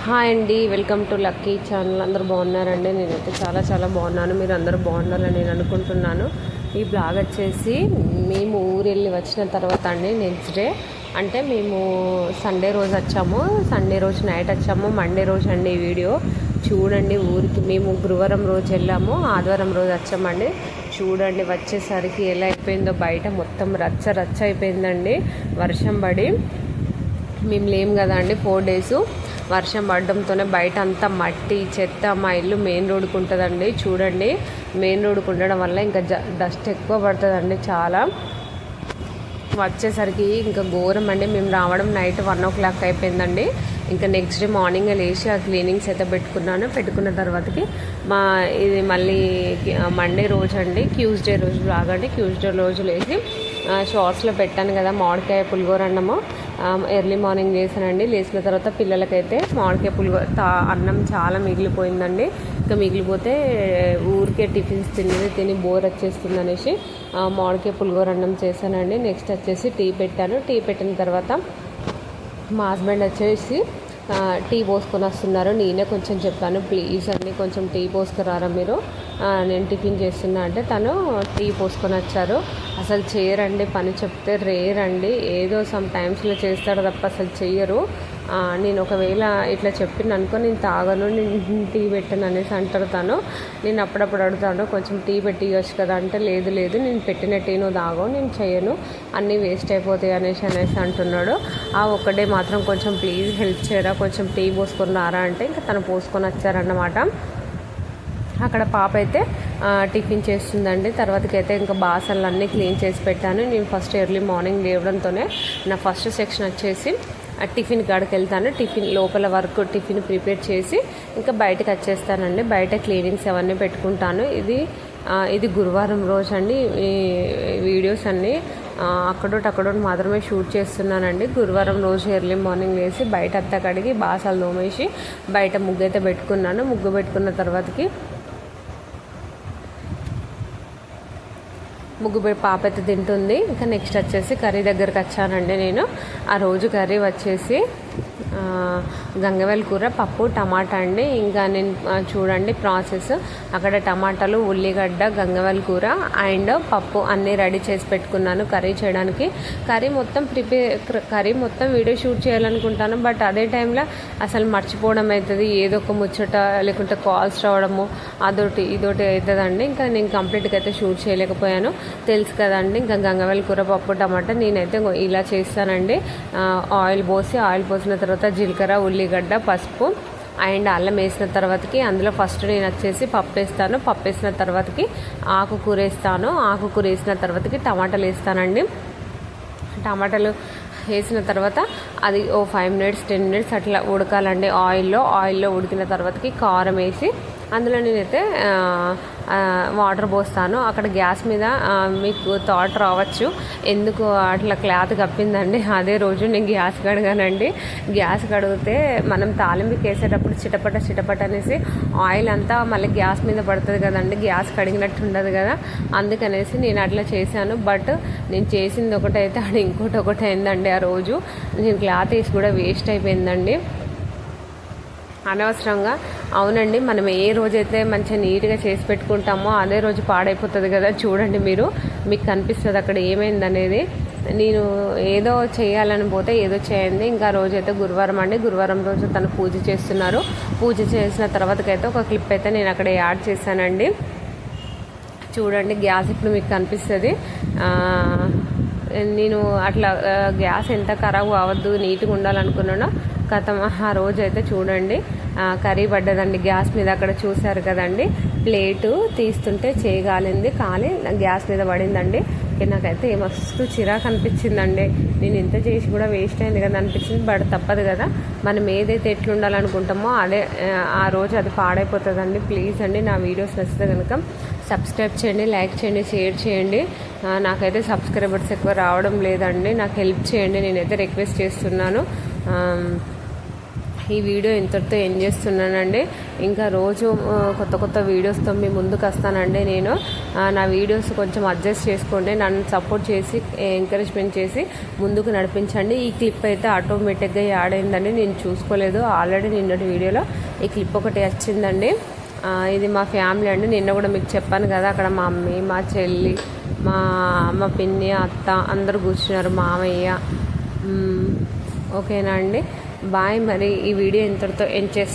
Hi అండి, welcome to lucky channel. అందరూ బాగున్నారండి? నేనైతే చాలా చాలా బాగున్నాను. మీరు అందరూ బాగుండాలని నేను అనుకుంటున్నాను. ఈ బ్లాగ్ వచ్చేసి మేము ఊరు వెళ్ళి వచ్చిన తర్వాత అండి, నెక్స్ట్ డే అంటే మేము సండే రోజు వచ్చాము. సండే రోజు నైట్ వచ్చాము. మండే రోజు అండి ఈ వీడియో చూడండి. ఊరికి మేము గురువారం రోజు వెళ్ళాము, ఆదివారం రోజు వచ్చామండి. చూడండి వచ్చేసరికి ఎలా అయిపోయిందో, బయట మొత్తం రచ్చ రచ్చ అయిపోయిందండి. వర్షం పడి మేము లేము కదా అండి, 4 days వర్షం పడడంతోనే బయట అంతా మట్టి చెత్త. మా ఇల్లు మెయిన్ రోడ్డుకు ఉంటుందండి. చూడండి, మెయిన్ రోడ్డుకు ఉండడం వల్ల ఇంకా డస్ట్ ఎక్కువ పడుతుందండి. చాలా వచ్చేసరికి ఇంకా ఘోరం అండి. మేము రావడం నైట్ 1 o'clock అయిపోయిందండి. ఇంకా నెక్స్ట్ డే మార్నింగ్ లేచి ఆ క్లీనింగ్స్ అయితే పెట్టుకున్న తర్వాతకి ఇది మళ్ళీ మండే రోజు అండి, ట్యూస్డే రోజు లాగండి. ట్యూస్డే రోజు లేచి షార్ట్స్లో పెట్టాను కదా మామిడికాయ పులిగోర అన్నము, ఎర్లీ మార్నింగ్ చేశానండి. లేచిన తర్వాత పిల్లలకైతే మామిడికాయ పులిగోర అన్నం చాలా మిగిలిపోయిందండి. ఇంకా మిగిలిపోతే ఊరికే టిఫిన్స్ తిని బోర్ వచ్చేస్తుంది అనేసి మామిడికాయ పులిగోర అన్నం చేశానండి. నెక్స్ట్ వచ్చేసి టీ పెట్టాను. టీ పెట్టిన తర్వాత మా హస్బెండ్ వచ్చేసి టీ పోసుకొని వస్తున్నారు. నేనే కొంచెం చెప్పాను, ప్లీజ్ అండి కొంచెం టీ పోసుకురారా మీరు, నేను టిఫిన్ చేస్తున్నా అంటే తను టీ పోసుకొని వచ్చారు. అసలు చేయరండి, పని చెప్తే రేరండి, ఏదో సమ్ టైమ్స్లో చేస్తాడు తప్ప అసలు చెయ్యరు. నేను ఒకవేళ ఇట్లా చెప్పింది అనుకో, నేను తాగను, నేను టీ పెట్టను అనేసి అంటారు తను. నేను అప్పుడప్పుడు అడుగుతాను, కొంచెం టీ పెట్టి ఇవ్వచ్చు కదా అంటే, లేదు నేను పెట్టిన టీ నువ్వు తాగవు, నేను చేయను, అన్నీ వేస్ట్ అయిపోతాయి అనేసి అంటున్నాడు. ఆ ఒక్కడే మాత్రం కొంచెం ప్లీజ్ హెల్ప్ చేయరా, కొంచెం టీ పోసుకొని రారా అంటే ఇంకా తను పోసుకొని వచ్చారన్నమాట. అక్కడ పాప అయితే టిఫిన్ చేస్తుందండి. తర్వాతకైతే ఇంకా బాసన్లు అన్నీ క్లీన్ చేసి పెట్టాను. నేను ఫస్ట్ ఎర్లీ మార్నింగ్ లేవడంతోనే నా ఫస్ట్ సెక్షన్ వచ్చేసి టిఫిన్ కాడికి వెళ్తాను. టిఫిన్ లోపల వరకు టిఫిన్ ప్రిపేర్ చేసి ఇంకా బయటకు వచ్చేస్తానండి. బయట క్లీనింగ్స్ అవన్నీ పెట్టుకుంటాను. ఇది గురువారం రోజు అండి. ఈ వీడియోస్ అన్నీ అక్కడోటి మాత్రమే షూట్ చేస్తున్నానండి. గురువారం రోజు ఎర్లీ మార్నింగ్ వేసి బయట అంతా కడిగి బాసాలు తోమేసి బయట ముగ్గు అయితే పెట్టుకున్నాను. ముగ్గు పెట్టుకున్న తర్వాతకి పాప అయితే తింటుంది. ఇంకా నెక్స్ట్ వచ్చేసి కర్రీ దగ్గరికి వచ్చానండి. నేను ఆ రోజు కర్రీ వచ్చేసి గంగవేల్ కూర, పప్పు, టమాటా అండి. ఇంకా నేను చూడండి ప్రాసెస్, అక్కడ టమాటాలు, ఉల్లిగడ్డ, గంగవేల్ కూర అండ్ పప్పు అన్నీ రెడీ చేసి పెట్టుకున్నాను కర్రీ చేయడానికి. కర్రీ మొత్తం వీడియో షూట్ చేయాలనుకుంటాను, బట్ అదే టైంలో అసలు మర్చిపోవడం అవుతుంది. ఏదో ఒక ముచ్చట లేకుంటే కాల్స్ రావడము ఇదోటి అవుతుందండి. ఇంకా నేను కంప్లీట్గా అయితే షూట్ చేయలేకపోయాను, తెలుసు కదండి. ఇంకా గంగవేల్ కూర, పప్పు, టమాటా నేనైతే ఇలా చేస్తానండి. ఆయిల్ పోసిన తర్వాత జీలకర్ర, ఉల్లిగడ్డ, పసుపు అండ్ అల్లం వేసిన తర్వాతకి అందులో ఫస్ట్ నేను వచ్చేసి పప్పు వేస్తాను. పప్పు వేసిన తర్వాతకి ఆకుకూర వేస్తాను. ఆకుకూర వేసిన తర్వాతకి టమాటాలు వేస్తానండి. టమాటాలు వేసిన తర్వాత అది 5 minutes 10 minutes అట్లా ఉడకాలండి ఆయిల్లో ఉడికిన తర్వాతకి కారం వేసి అందులో నేనైతే వాటర్ పోస్తాను. అక్కడ గ్యాస్ మీద మీకు థాట్ రావచ్చు, ఎందుకు అట్లా క్లాత్ కప్పిందండి. అదే రోజు నేను గ్యాస్ కడిగానండి. గ్యాస్ కడిగితే మనం తాలింపుకి వేసేటప్పుడు చిటపట అనేసి ఆయిల్ అంతా మళ్ళీ గ్యాస్ మీద పడుతుంది కదండి, గ్యాస్ కడిగినట్టు ఉండదు కదా, అందుకనేసి నేను అట్లా చేశాను. బట్ నేను చేసింది ఒకటైతే అది ఇంకోటి అయిందండి. ఆ రోజు నేను క్లాత్ వేసి కూడా వేస్ట్ అయిపోయిందండి అనవసరంగా. అవునండి, మనం ఏ రోజైతే మంచిగా నీట్గా చేసి పెట్టుకుంటామో అదే రోజు పాడైపోతుంది కదా. చూడండి మీకు కనిపిస్తుంది అక్కడ ఏమైంది అనేది. నేను ఏదో చేయాలని పోతే ఏదో చేయండి. ఇంకా రోజైతే గురువారం అండి. గురువారం రోజు తను పూజ చేస్తున్నారు. పూజ చేసిన తర్వాతకైతే ఒక క్లిప్ అయితే నేను అక్కడ యాడ్ చేశానండి. చూడండి గ్యాస్ ఇప్పుడు మీకు కనిపిస్తుంది. నేను అట్లా గ్యాస్ ఎంత ఖరాబ్ అవ్వద్దు, నీట్గా ఉండాలనుకున్నానో కథం ఆ రోజు అయితే చూడండి కర్రీ పడ్డదండి గ్యాస్ మీద. అక్కడ చూశారు కదండి, ప్లేటు తీస్తుంటే చేయగాలింది, కాలి గ్యాస్ మీద పడిందండి. నాకైతే మస్తు చిరాకు అనిపించిందండి. నేను ఇంత చేసి కూడా వేస్ట్ అయింది కదా అనిపించింది. బట్ తప్పదు కదా, మనం ఏదైతే ఎట్లుండాలనుకుంటామో అదే ఆ రోజు అది పాడైపోతుందండి. ప్లీజ్ అండి నా వీడియోస్ నచ్చితే కనుక సబ్స్క్రైబ్ చేయండి, లైక్ చేయండి, షేర్ చేయండి. నాకైతే సబ్స్క్రైబర్స్ ఎక్కువ రావడం లేదండి, నాకు హెల్ప్ చేయండి, నేనైతే రిక్వెస్ట్ చేస్తున్నాను. ఈ వీడియో ఇంతటితో ఎండ్ చేస్తున్నానండి. ఇంకా రోజు కొత్త కొత్త వీడియోస్తో మీ ముందుకు వస్తానండి. నేను నా వీడియోస్ కొంచెం అడ్జస్ట్ చేసుకోండి, నన్ను సపోర్ట్ చేసి ఎంకరేజ్మెంట్ చేసి ముందుకు నడిపించండి. ఈ క్లిప్ అయితే ఆటోమేటిక్గా యాడ్ అయిందండి, నేను చూసుకోలేదు. ఆల్రెడీ నిన్నటి వీడియోలో ఈ క్లిప్ ఒకటి వచ్చిందండి. ఇది మా ఫ్యామిలీ అండి. నిన్న కూడా మీకు చెప్పాను కదా, అక్కడ మా మమ్మీ, మా చెల్లి, మా పిన్ని, అత్త అందరూ కూర్చున్నారు, మామయ్య. ఓకేనా అండి, బాయ్. మరి ఈ వీడియో ఇంతటితో ఎండ్ చేస్తాను.